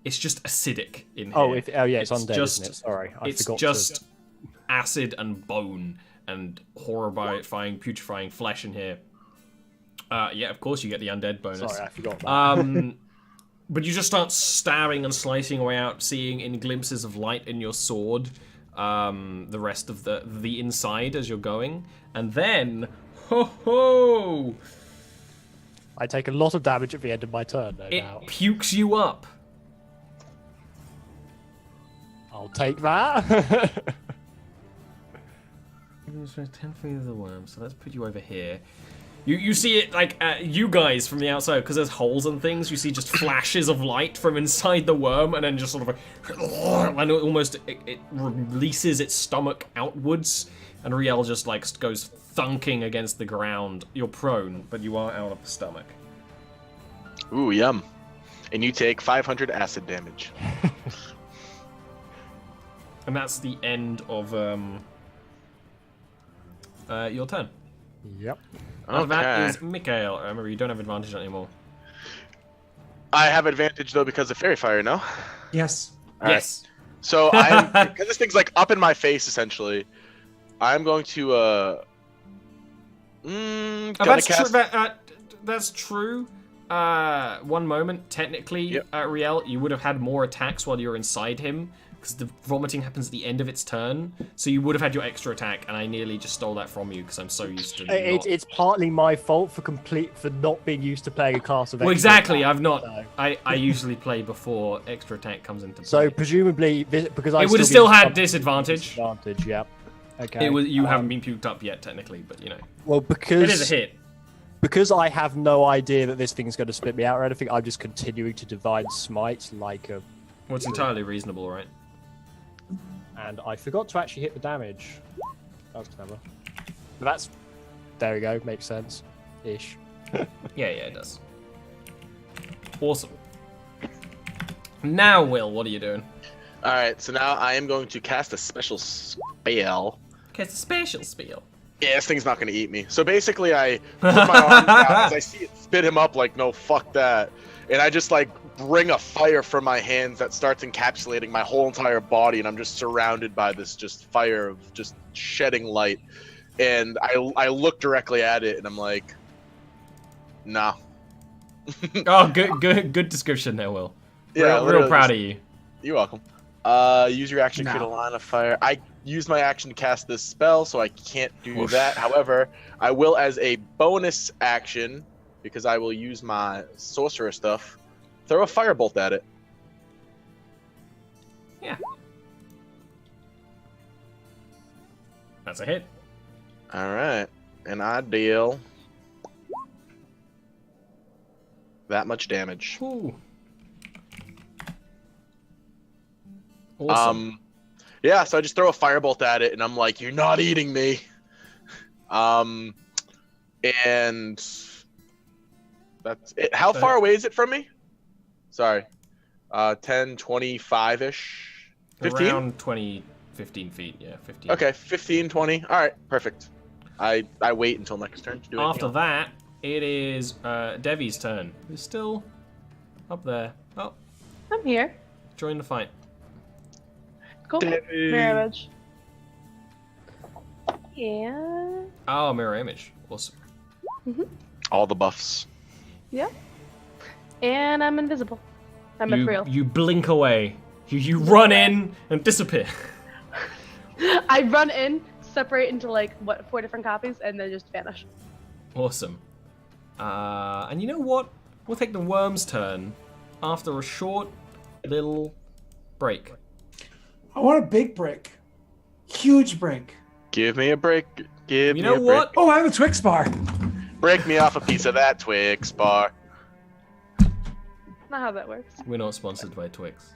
It's just acidic in here. Oh, yeah, it's undead, just, isn't it? Sorry, I it's forgot just acid and bone and horrifying, putrefying flesh in here. Yeah, of course you get the undead bonus. Sorry, I forgot that. But you just start stabbing and slicing away out, seeing in glimpses of light in your sword the rest of the inside as you're going. And then, ho! I take a lot of damage at the end of my turn, no It doubt. pukes you up. I'll take that. 10 feet of the worm, so let's put you over here. You see it like you guys from the outside because there's holes and things. You see just flashes of light from inside the worm, and then just sort of and it releases its stomach outwards, and Riel just like goes thunking against the ground. You're prone, but you are out of the stomach. Ooh, yum. And you take 500 acid damage. And that's the end of your turn. Yep. After that Okay. is Mikael. Remember, you don't have advantage anymore. I have advantage though because of fairy fire, no? Yes. All right. Yes. So I'm because this thing's like up in my face essentially. I'm going to That's cast... true. That's true. One moment. Technically, Yep. Riel, you would have had more attacks while you were inside him, because the vomiting happens at the end of its turn. So you would have had your extra attack, and I nearly just stole that from you because I'm so used to not... It's partly my fault for not being used to playing a class of. Well, extra exactly. attack, I've not. so. I usually play before extra attack comes into play. So presumably, because I it would have still had disadvantage. Disadvantage, yeah. Okay. It was you haven't been puked up yet, technically, but you know Well, because it is a hit. Because I have no idea that this thing's going to split me out or anything, I'm just continuing to divine smite like a. Well, it's entirely reasonable, right? And I forgot to actually hit the damage. That was clever. But that's. There we go. Makes sense. Ish. Yeah, it does. Awesome. Now, Will, what are you doing? All right, so now I am going to cast a special spell. Cast a special spell. Yeah, this thing's not going to eat me. So basically, I put my arm down as I see it spit him up like, no, fuck that. And I just, like, bring a fire from my hands that starts encapsulating my whole entire body, and I'm just surrounded by this just fire of just shedding light. And I look directly at it, and I'm like, nah. Oh, good description there, Will. Yeah, Real literally proud just- of you. You're welcome. Use your action to create a No. line of fire. I used my action to cast this spell, so I can't do Oof. that. However, I will, as a bonus action, because I will use my sorcerer stuff, throw a firebolt at it. Yeah. That's a hit. All right, and I deal that much damage. Ooh. Awesome. Yeah, so I just throw a firebolt at it, and I'm like, "You're not eating me." And that's it. How far away is it from me? Sorry, 10, 25-ish, 15. Around 20, 15 feet. Yeah, 15. Okay, 15, 20. All right, perfect. I wait until next turn to do it. After that, it is Devi's turn. Who's still up there. Oh, I'm here. join the fight. Cool. Debbie. Mirror image. Yeah. Oh, mirror image. Awesome. All the buffs. Yeah. And I'm invisible. I'm a real. You blink away. You run in and disappear. I run in, separate into like 4 different copies, and then just vanish. Awesome. And you know what? We'll take the worm's turn after a short little break. I want a big break. Huge break. Give me a break. Give You me know a what? Oh, I have a Twix bar. break. Break me off a piece of that Twix bar. Not how that works. We're not sponsored by Twix.